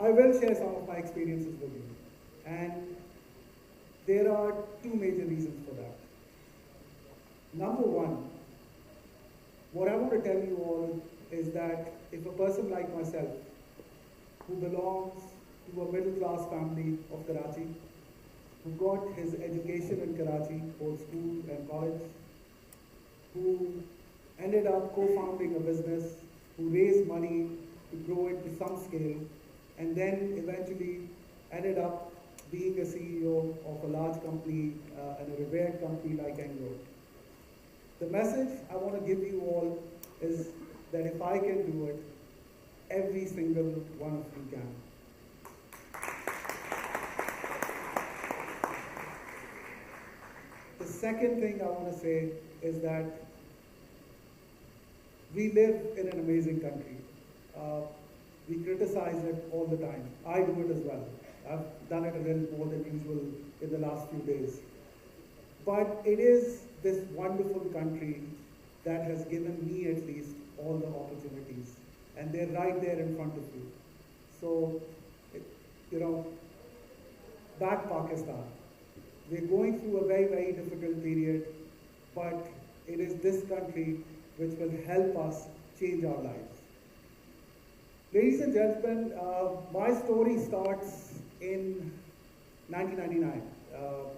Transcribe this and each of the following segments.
I will share some of my experiences with you. And there are two major reasons for that. Number one, what I want to tell you all is that if a person like myself, who belongs to a middle-class family of Karachi, who got his education in Karachi, both school and college, who ended up co-founding a business, who raised money to grow it to some scale, and then eventually ended up being a CEO of a large company and a revered company like Engro. The message I want to give you all is that if I can do it, every single one of you can. The second thing I want to say is that we live in an amazing country. We criticize it all the time. I do it as well. I've done it a little more than usual in the last few days. But it is this wonderful country that has given me, at least, all the opportunities. And they're right there in front of you. So, back Pakistan. We're going through a very, very difficult period, but it is this country which will help us change our lives. Ladies and gentlemen, my story starts in 1999,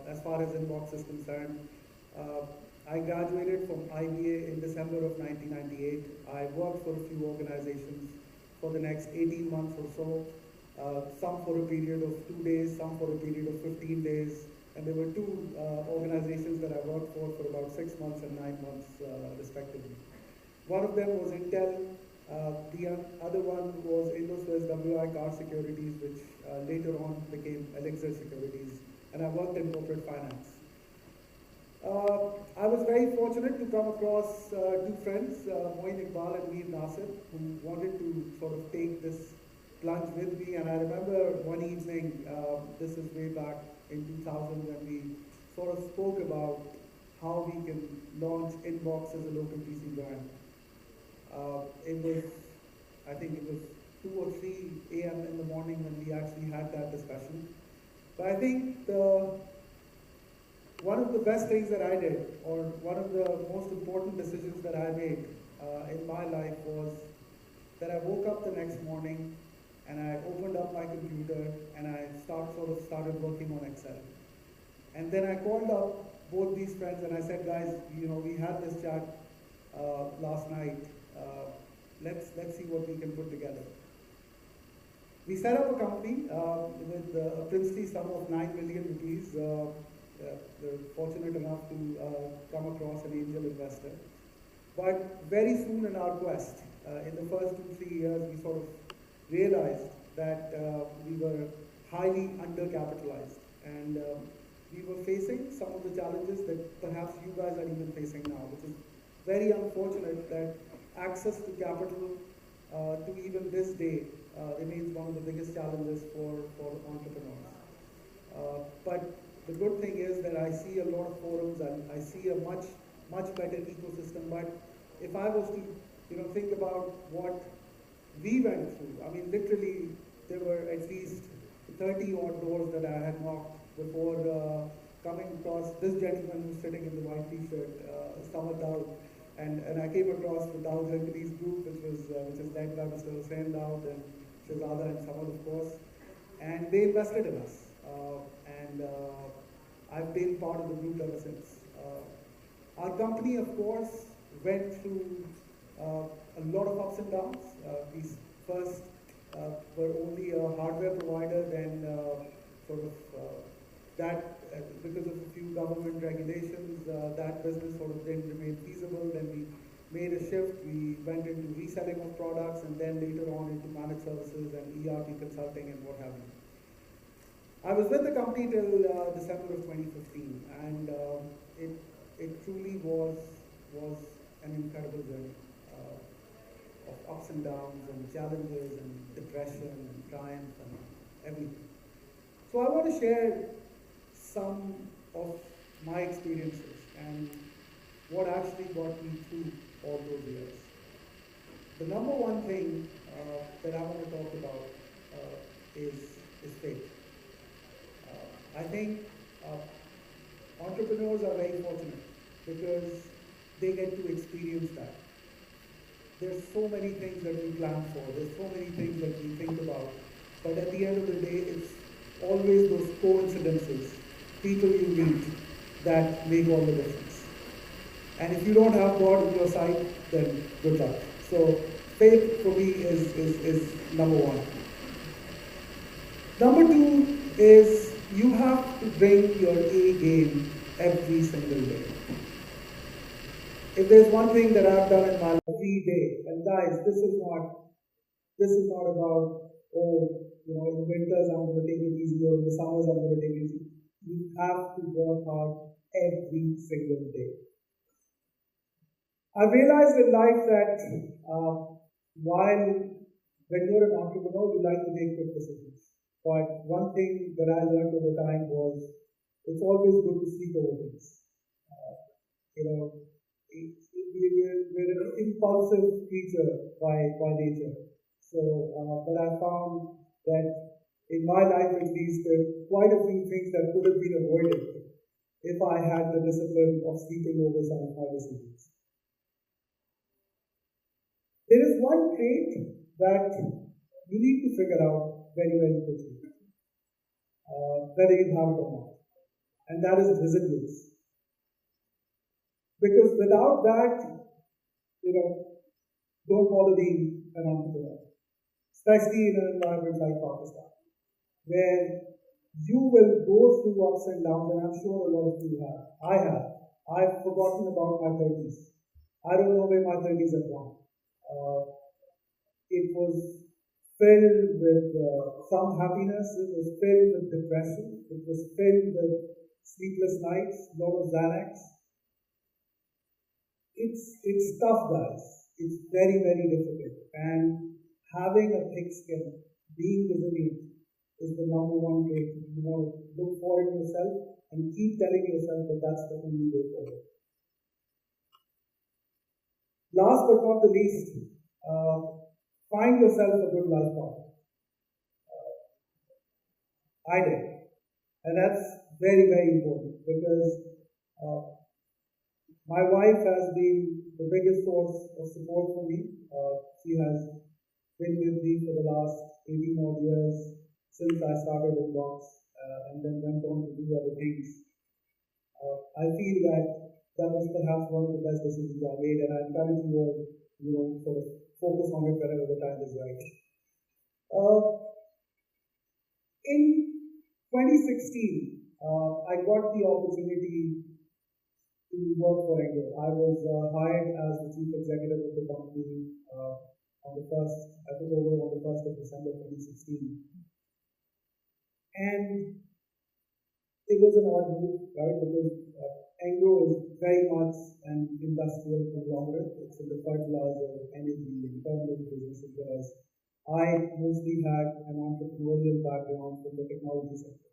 as far as Inbox is concerned. I graduated from IBA in December of 1998. I worked for a few organizations for the next 18 months or so, some for a period of 2 days, some for a period of 15 days. And there were two organizations that I worked for about 6 months and 9 months, respectively. One of them was Intel. The other one was Indo-Swiss WI Car Securities, which later on became Elixir Securities. And I worked in corporate finance. I was very fortunate to come across two friends, Moin Iqbal and Mir Nasir, who wanted to sort of take this plunge with me. And I remember one evening, this is way back in 2000, when we sort of spoke about how we can launch Inbox as a local PC brand. I think it was 2 or 3 a.m. in the morning when we actually had that discussion. But I think one of the best things that I did, or one of the most important decisions that I made in my life, was that I woke up the next morning and I opened up my computer and I started working on Excel. And then I called up both these friends and I said, guys, we had this chat last night. Let's see what we can put together. We set up a company with a princely sum of 9 million rupees. We're fortunate enough to come across an angel investor. But very soon in our quest, in the first 2-3 years, we sort of realized that we were highly undercapitalized. And we were facing some of the challenges that perhaps you guys are even facing now, which is very unfortunate that access to capital to even this day remains one of the biggest challenges for entrepreneurs. But the good thing is that I see a lot of forums and I see a much better ecosystem. But if I was to think about what we went through, I mean, literally there were at least 30 odd doors that I had knocked before coming across this gentleman who's sitting in the white t-shirt, Samad Daud. And I came across the Daud Hercules group, which is led by Mr. Hussain Daud and Shahzada and Samad, of course. And they invested in us. I've been part of the group ever since. Our company, of course, went through a lot of ups and downs. We first were only a hardware provider, then because of a few government regulations, that business sort of didn't remain feasible. Then we made a shift. We went into reselling of products, and then later on into managed services and ERP consulting and what have you. I was with the company till December of 2015, and it truly was an incredible journey of ups and downs and challenges and depression and triumph and everything. So I want to share some of my experiences and what actually got me through all those years. The number one thing that I want to talk about is, is fake. I think entrepreneurs are very fortunate because they get to experience that. There's so many things that we plan for, there's so many things that we think about, but at the end of the day, it's always those coincidences, people you meet, that make all the difference. And if you don't have God on your side, then good luck. So faith for me is number one. Number two is you have to bring your A game every single day. If there's one thing that I've done in my life every day, and guys, this is not about, oh, in the winters I'm going to take it easy, or in the summers I'm going to take it easy. You have to work hard every single day. I realized in life that when you're an entrepreneur, you like to make quick decisions. But one thing that I learned over time was it's always good to sleep over things. We're an impulsive creature by nature. So, but I found that in my life at least, there are quite a few things that could have been avoided if I had the discipline of sleeping over some of my decisions. There is one trait that you need to figure out very, very quickly, whether you have it or not, and that is resilience. Because without that, don't bother being an entrepreneur, especially in an environment like Pakistan, where you will go through ups and downs, and I'm sure a lot of you have. I have. I've forgotten about my 30s. I don't know where my 30s have gone. It was filled with some happiness, it was filled with depression, it was filled with sleepless nights, a lot of Xanax. It's tough, guys. It's very, very difficult. And having a thick skin, being resilient, is the number one trait. You want to look for it yourself and keep telling yourself that that's the only way forward. Last but not the least, find yourself a good life partner. I did. And that's very, very important because my wife has been the biggest source of support for me. She has been with me for the last 18 odd years since I started in box and then went on to do other things. I feel that was perhaps one of the best decisions I made, and I encourage you all, sort of focus on it whenever the time is right. In 2016, I got the opportunity to work for Engro. I was hired as the chief executive of the company I took over on the 1st of December 2016. And it was an odd move, right? Because Engro is very much an industrial conglomerate. It's in the fertilizer, energy, and permanent businesses, whereas I mostly had an entrepreneurial background from the technology sector.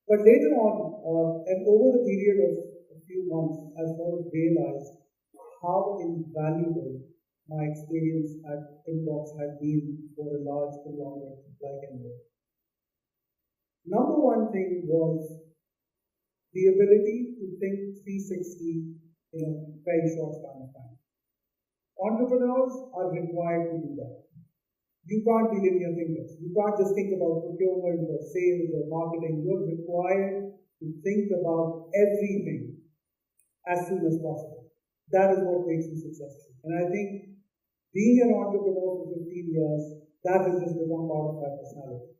But later on, and over the period of a few months, I sort of realized how invaluable my experience at Inbox had been for a large conglomerate like Engro. Number one thing was the ability to think 360 in a very short span of time. Entrepreneurs are required to do that. You can't be linear thinkers. You can't just think about procurement or sales or marketing. You're required to think about everything as soon as possible. That is what makes you successful. And I think being an entrepreneur for 15 years, that has just become part of my personality.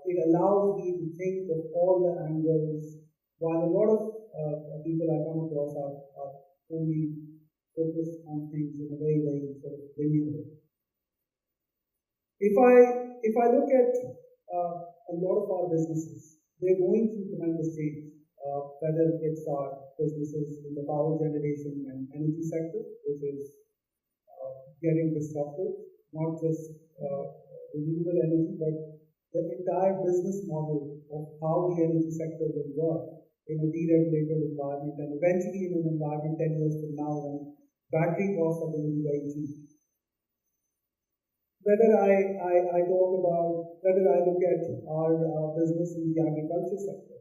It allows me to think of all the angles, while a lot of people I come across are only focused on things in a very, very sort of linear way. If I look at a lot of our businesses, they're going through tremendous change. Whether it's our businesses in the power generation and energy sector, which is getting disrupted, not just renewable energy, but the entire business model of how the energy sector will work in a deregulated environment, and eventually in an environment 10 years from now when battery costs are going to be very cheap. whether I talk about, whether I look at our business in the agriculture sector,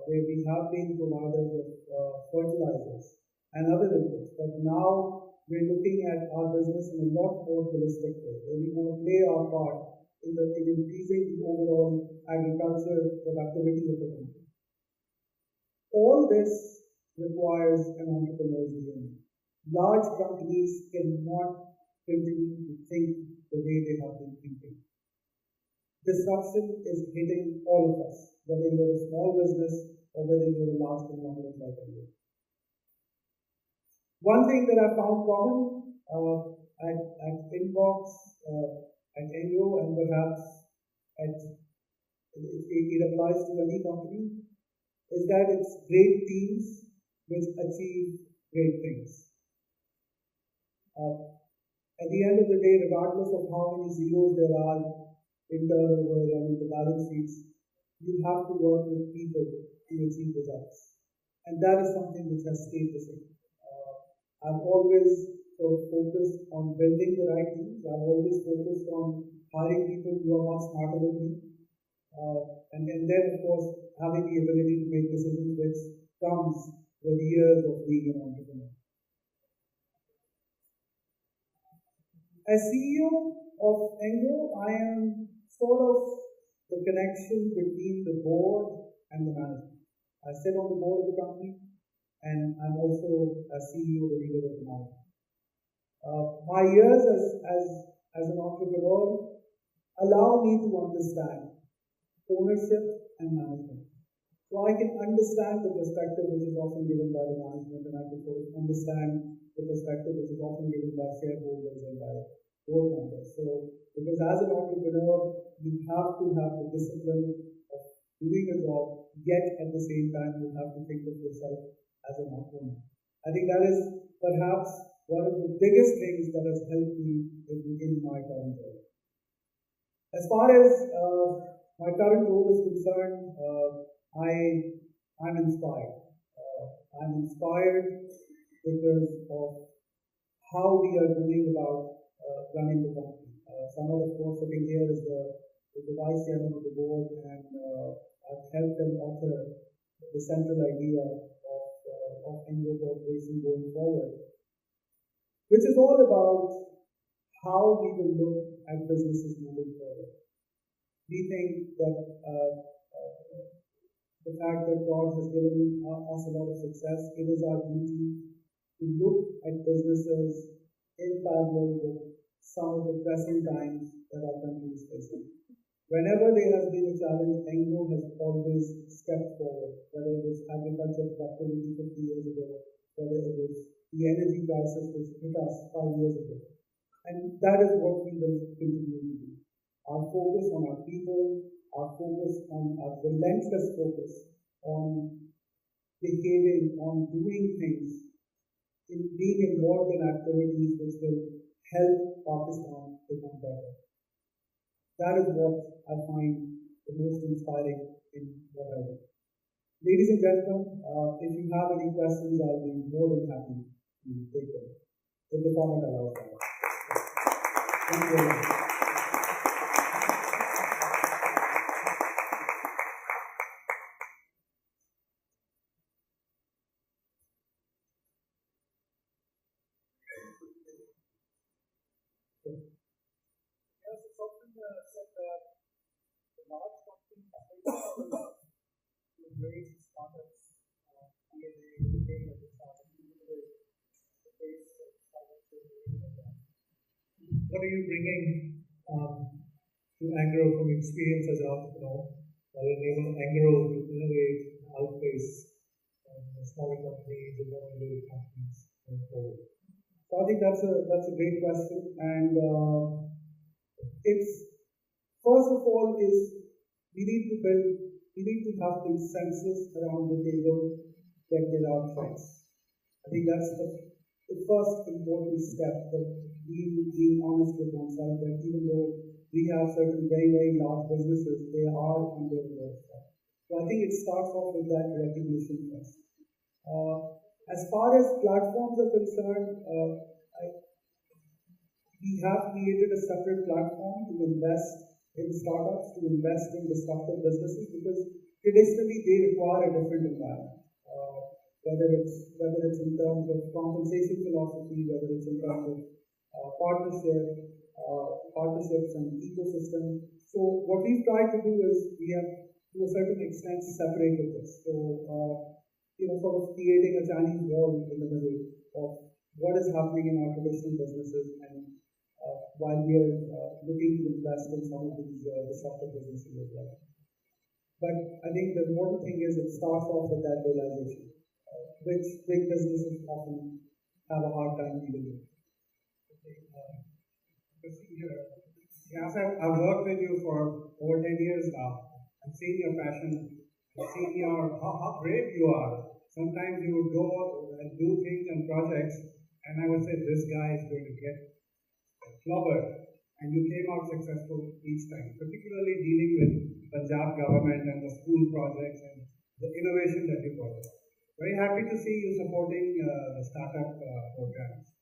where we have been providers of fertilizers and other inputs, but now we're looking at our business in a lot more holistic way, where we want to play our part in increasing the overall agriculture productivity of the country. All this requires an entrepreneur's DNA. Large companies cannot continue to think the way they have been thinking. Disruption is hitting all of us, whether you're a small business or whether you're a large conglomerate like Engro. One thing that I found common at Inbox, at Engro, and perhaps it applies to any company, is that it's great teams which achieve great things. At the end of the day, regardless of how many zeros there are in turnover and in the balance sheets, you have to work with people to achieve results. And that is something which has stayed the same. I've always focused on building the right teams. I've always focused on hiring people who are much smarter than me. And then, of course, having the ability to make decisions which comes with years of being an entrepreneur. As CEO of Engro, I am sort of the connection between the board and the management. I sit on the board of the company, and I'm also a CEO, the leader of the management. My years as an entrepreneur allow me to understand ownership and management. So I can understand the perspective which is often given by the management, and I can sort of understand the perspective which is often given by shareholders and by board members. So, because as an entrepreneur, you have to have the discipline of doing a job, yet at the same time, you have to think of yourself as an entrepreneur. I think that is perhaps one of the biggest things that has helped me in my current role. As far as my current role is concerned, I'm inspired. I'm inspired because of how we are going about running the company. Samad, of course, sitting here is the vice chairman of the board, and I've helped them author the central idea of Engro Corporation going forward, which is all about how we will look at businesses moving forward. We think that the fact that God has given us a lot of success, it is our duty to look at businesses in parallel with some of the pressing times that our country is facing. Whenever there has been a challenge, Engro has always stepped forward, whether it was agriculture productivity 50 years ago, whether it was the energy crisis which hit us 5 years ago. And that is what we will continue to do. Our focus on our people, our focus on our relentless focus on behaving, on doing things, in being involved in activities which will help Pakistan become better. That is what I find the most inspiring in what I do. Ladies and gentlemen, if you have any questions, I'll be more than happy to take them, if the format allows that. Thank you very much. Yes, it's often said that the large companies to embrace startups, DNA, the name of the startup, the base of startups. What are you bringing to Engro from experience as an entrepreneur that will enable Engro to innovate and outpace smaller companies and more innovative companies going forward? So I think that's a great question, and it's first of all is we need to have consensus around the table that there are threats. I think that's the first important step, that being honest with oneself, that even though we have certain very, very large businesses, they are under the threat. So I think it starts off with that recognition first. As far as platforms are concerned, we have created a separate platform to invest in startups, to invest in disruptive businesses, because traditionally they require a different environment. Whether it's in terms of compensation philosophy, whether it's in terms of partnerships and ecosystem. So what we've tried to do is we have, to a certain extent, separated this. So sort of creating a Chinese wall in the middle of what is happening in our traditional businesses, and while we are looking to invest in some of these disruptive businesses as well. But I think the important thing is it starts off with that realization, which big businesses often have a hard time dealing with. Yes, I've worked with you for over 10 years now. I've seen your passion. I've seen how brave you are. Sometimes you would go and do things and projects, and I would say, this guy is going to get clobbered. And you came out successful each time, particularly dealing with Punjab government and the school projects and the innovation that you brought. Very happy to see you supporting the startup programs.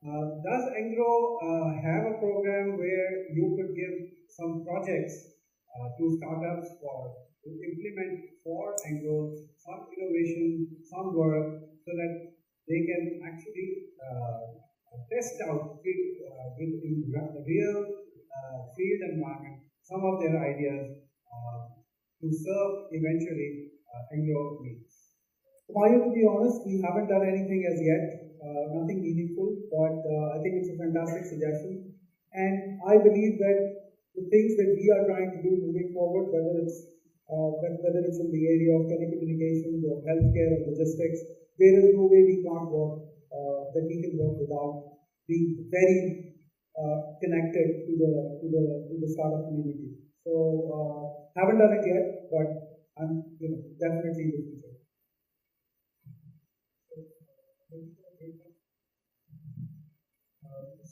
Does Engro have a program where you could give some projects to startups to implement for Engro some innovation, some work, so that they can actually test out in the real field environment some of their ideas to serve eventually Engro needs? Mario, to be honest, we haven't done anything as yet, nothing meaningful, but I think it's a fantastic suggestion. And I believe that the things that we are trying to do moving forward, whether it's in the area of telecommunications or healthcare or logistics, there is no way we can't work, that we can work without being very connected to the startup community. So haven't done it yet, but I'm definitely in the future.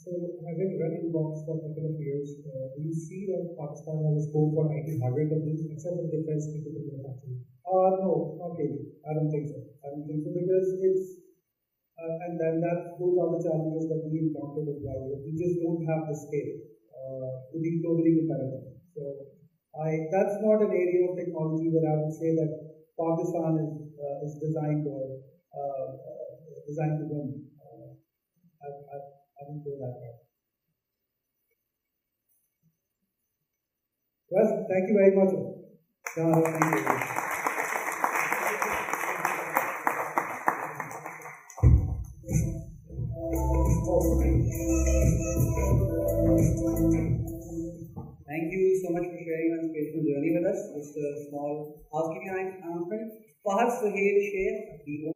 So, having run in box for a couple of years, do you see that Pakistan has a scope for making hundreds of these, except for defense equipment manufacturing? No, not really. I don't think so. Because it's, and then those are the challenges that we encountered as well. We just don't have the scale to be totally competitive. So, that's not an area of technology where I would say that Pakistan is designed or designed to win. I wouldn't go that far. Well, thank you very much. Thank you. Thank you so much for sharing your inspirational journey with us. Just a small housekeeping announcement. Fahad Suhail Sheikh, the